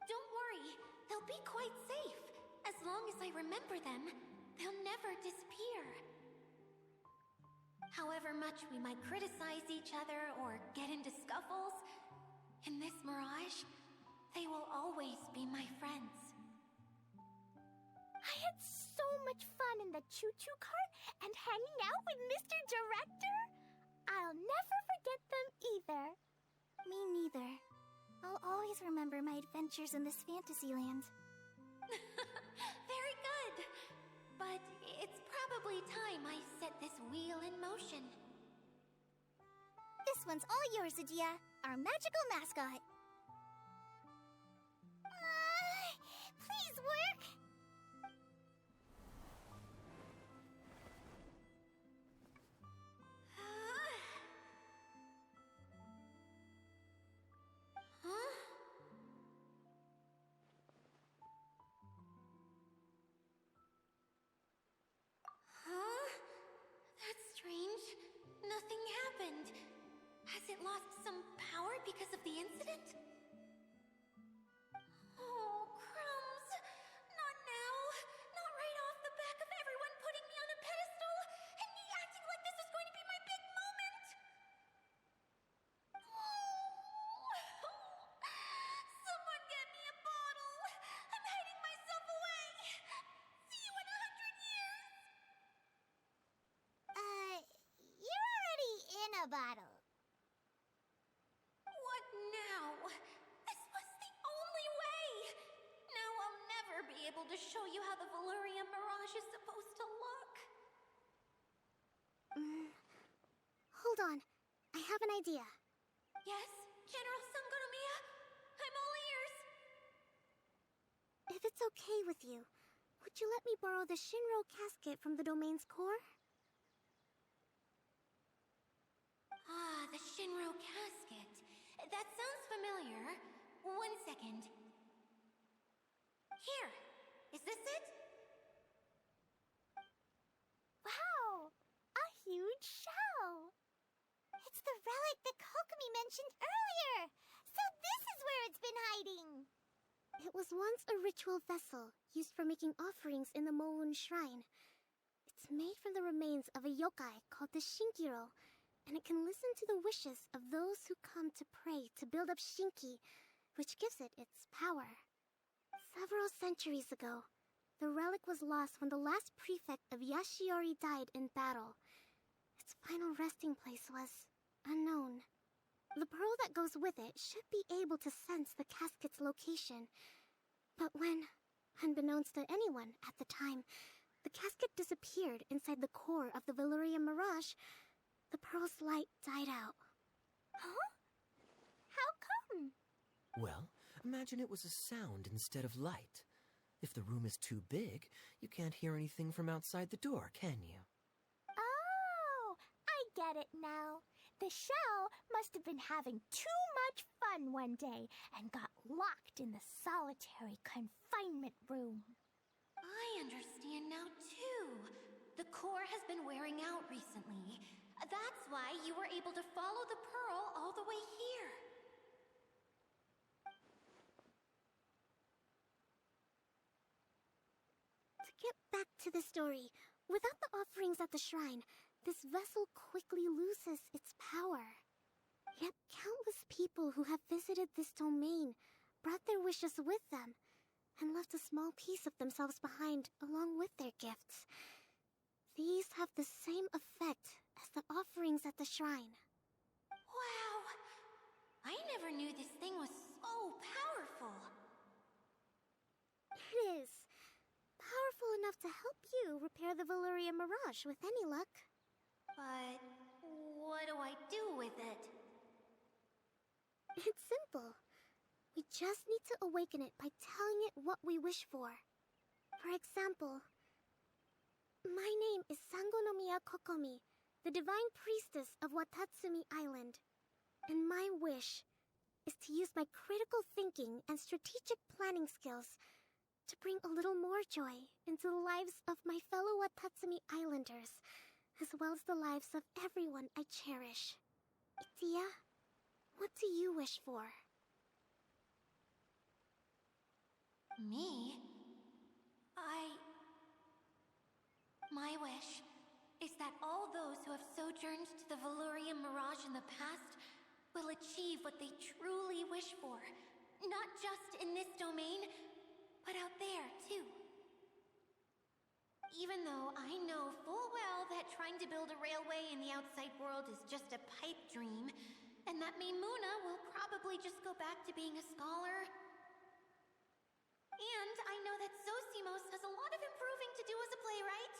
Don't worry, they'll be quite safe. As long as I remember them, they'll never disappear. However much we might criticize each other or get into scuffles, in this mirage, they will always be my friends. I had so much fun in the choo-choo cart and hanging out with Mr. Director. I'll never forget them either. Me neither. I'll always remember my adventures in this fantasy land. Very good. But it's probably time I set this wheel in motion. This one's all yours, Adia, our magical mascot. Please work! Huh? Huh? That's strange. Nothing happened. Has it lost some power because of the incident? Oh, crumbs. Not now. Not right off the back of everyone putting me on a pedestal and me acting like this is going to be my big moment. Someone get me a bottle. I'm hiding myself away. See you in 100 years. bottle. What now? This was the only way! Now I'll never be able to show you how the Valerian Mirage is supposed to look. Hold on. I have an idea. Yes, General Sangonomiya? I'm all ears. If it's okay with you, would you let me borrow the Shinro casket from the domain's core? Ah, the Shinro casket. That sounds familiar. 1 second. Here. Is this it? Wow! A huge shell! It's the relic that Kokomi mentioned earlier! So this is where it's been hiding! It was once a ritual vessel used for making offerings in the Moon Shrine. It's made from the remains of a yokai called the Shinkiro, and it can listen to the wishes of those who come to pray to build up Shinki, which gives it its power. Several centuries ago, the relic was lost when the last prefect of Yashiori died in battle. Its final resting place was unknown. The pearl that goes with it should be able to sense the casket's location. But when, unbeknownst to anyone at the time, the casket disappeared inside the core of the Valerian Mirage, the pearl's light died out. Huh? How come? Well, imagine it was a sound instead of light. If the room is too big, you can't hear anything from outside the door, can you? Oh, I get it now. The shell must have been having too much fun one day and got locked in the solitary confinement room. I understand now, too. The core has been wearing out recently. That's why you were able to follow the pearl all the way here. To get back to the story, without the offerings at the shrine, this vessel quickly loses its power. Yet countless people who have visited this domain brought their wishes with them and left a small piece of themselves behind along with their gifts. These have the same effect as the offerings at the shrine. Wow! I never knew this thing was so powerful. It is. Powerful enough to help you repair the Valerian Mirage with any luck. But what do I do with it? It's simple. We just need to awaken it by telling it what we wish for. For example, my name is Sangonomiya Kokomi, the divine priestess of Watatsumi Island. And my wish is to use my critical thinking and strategic planning skills to bring a little more joy into the lives of my fellow Watatsumi Islanders, as well as the lives of everyone I cherish. Itia, what do you wish for? Me? My wish is that all those who have sojourned to the Valerian Mirage in the past will achieve what they truly wish for. Not just in this domain, but out there, too. Even though I know full well that trying to build a railway in the outside world is just a pipe dream, and that Maimuna will probably just go back to being a scholar. And I know that Zosimos has a lot of improving to do as a playwright.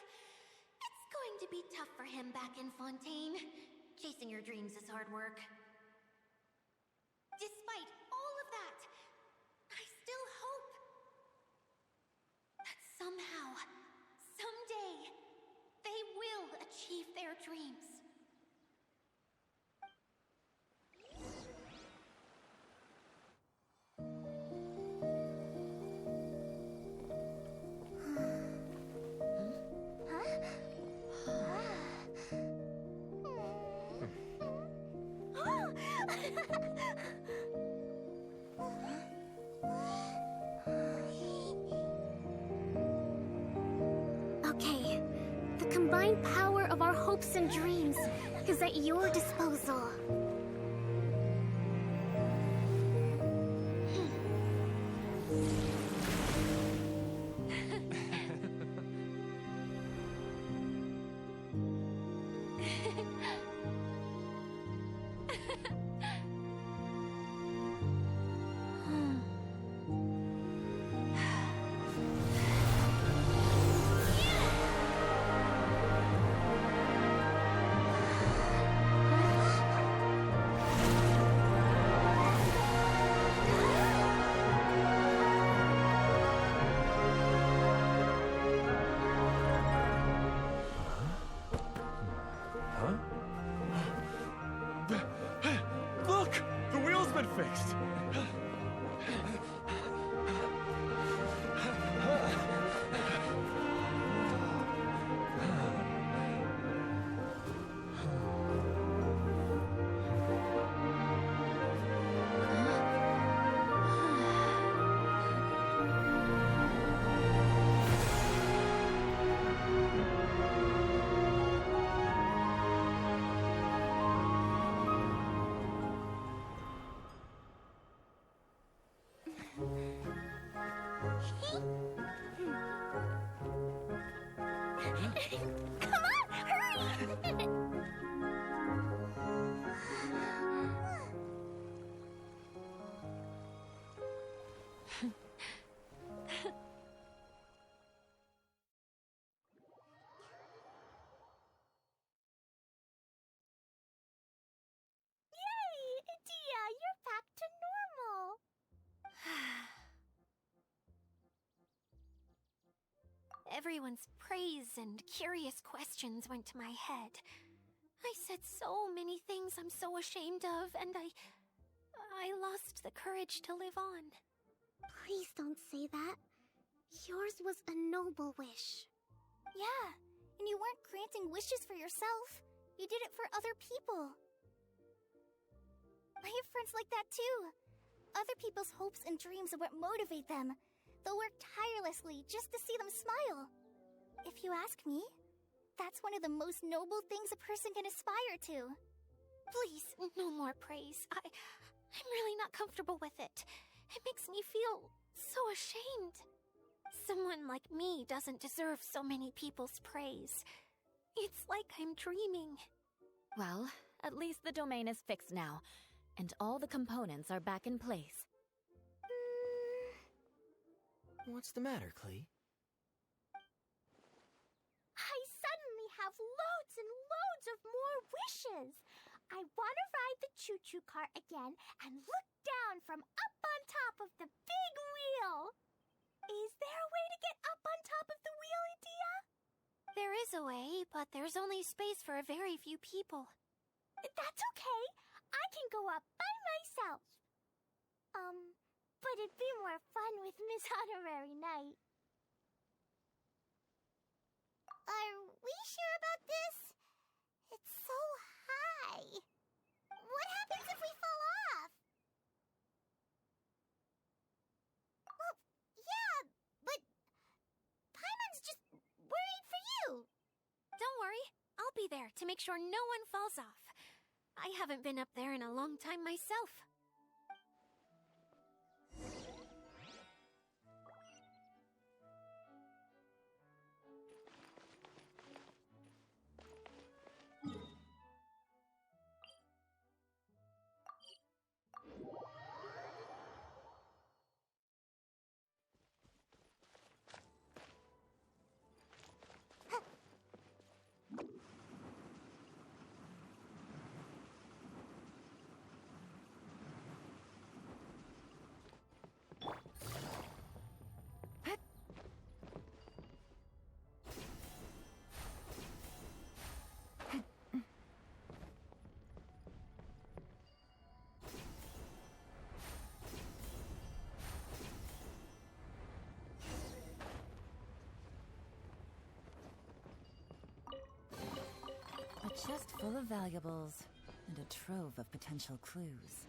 It's going to be tough for him back in Fontaine. Chasing your dreams is hard work. Despite all of that, I still hope that somehow, someday, they will achieve their dreams. Okay, the combined power of our hopes and dreams is at your disposal. fixed. Come on, hurry! Yay! Dia, you're back to normal. Everyone's praise and curious questions went to my head. I said so many things I'm so ashamed of, and I lost the courage to live on. Please don't say that. Yours was a noble wish. Yeah, and you weren't granting wishes for yourself. You did it for other people. I have friends like that too. Other people's hopes and dreams are what motivate them. They'll work tirelessly just to see them smile. If you ask me, that's one of the most noble things a person can aspire to. Please, no more praise. I'm really not comfortable with it. It makes me feel so ashamed. Someone like me doesn't deserve so many people's praise. It's like I'm dreaming. Well, at least the domain is fixed now, and all the components are back in place. What's the matter, Klee? I suddenly have loads and loads of more wishes. I want to ride the choo-choo cart again and look down from up on top of the big wheel. Is there a way to get up on top of the wheel, Dia? There is a way, but there's only space for a very few people. That's okay. I can go up by myself. But it'd be more fun with Miss Honorary Knight. Are we sure about this? It's so high. What happens if we fall off? Well, yeah, but Paimon's just worried for you. Don't worry, I'll be there to make sure no one falls off. I haven't been up there in a long time myself. A chest full of valuables and a trove of potential clues.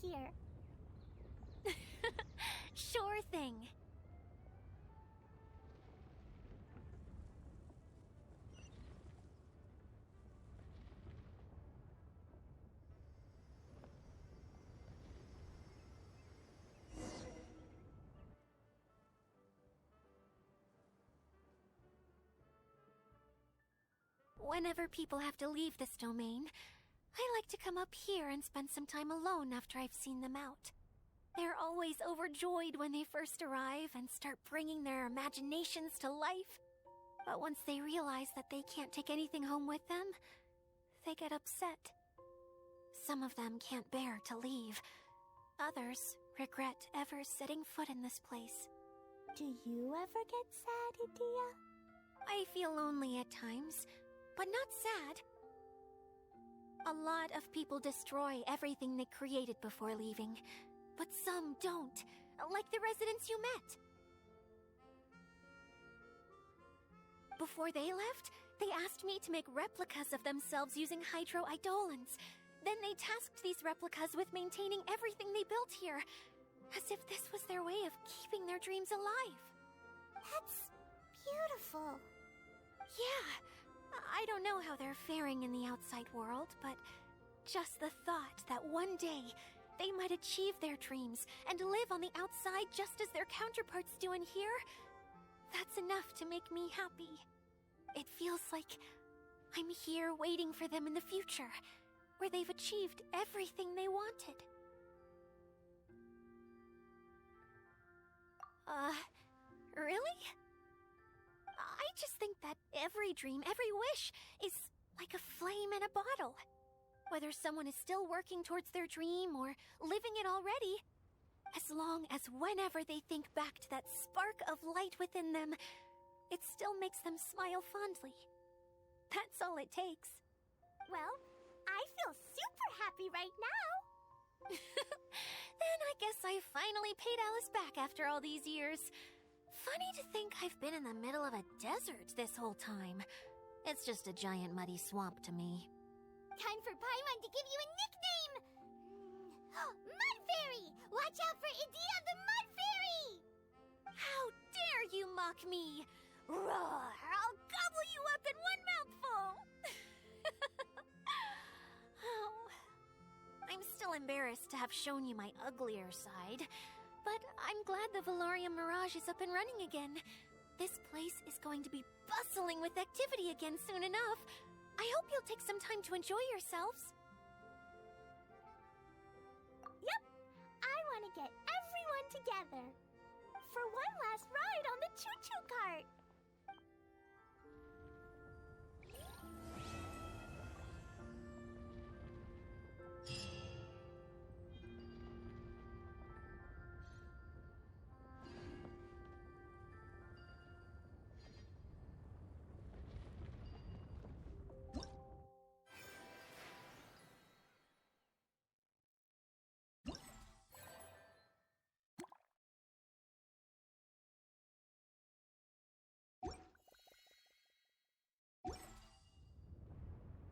here. Sure thing. Whenever people have to leave this domain, I like to come up here and spend some time alone after I've seen them out. They're always overjoyed when they first arrive and start bringing their imaginations to life. But once they realize that they can't take anything home with them, they get upset. Some of them can't bear to leave. Others regret ever setting foot in this place. Do you ever get sad, Idia? I feel lonely at times, but not sad. A lot of people destroy everything they created before leaving, but some don't, like the residents you met. Before they left, they asked me to make replicas of themselves using hydro-eidolons. Then they tasked these replicas with maintaining everything they built here, as if this was their way of keeping their dreams alive. That's beautiful. Yeah, I don't know how they're faring in the outside world, but just the thought that one day they might achieve their dreams and live on the outside just as their counterparts do in here, that's enough to make me happy. It feels like I'm here waiting for them in the future, where they've achieved everything they wanted. Really? I just think that every dream, every wish, is like a flame in a bottle. Whether someone is still working towards their dream or living it already, as long as whenever they think back to that spark of light within them, it still makes them smile fondly. That's all it takes. Well, I feel super happy right now. Then I guess I finally paid Alice back after all these years. Funny to think I've been in the middle of a desert this whole time. It's just a giant muddy swamp to me. Time for Paimon to give you a nickname! Mud Fairy! Watch out for Idia the Mud Fairy! How dare you mock me! Roar! I'll gobble you up in one mouthful! Oh, I'm still embarrassed to have shown you my uglier side, but I'm glad the Valorium Mirage is up and running again. This place is going to be bustling with activity again soon enough. I hope you'll take some time to enjoy yourselves. Yep, I want to get everyone together for one last ride on the choo-choo cart.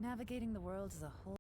Navigating the world is a whole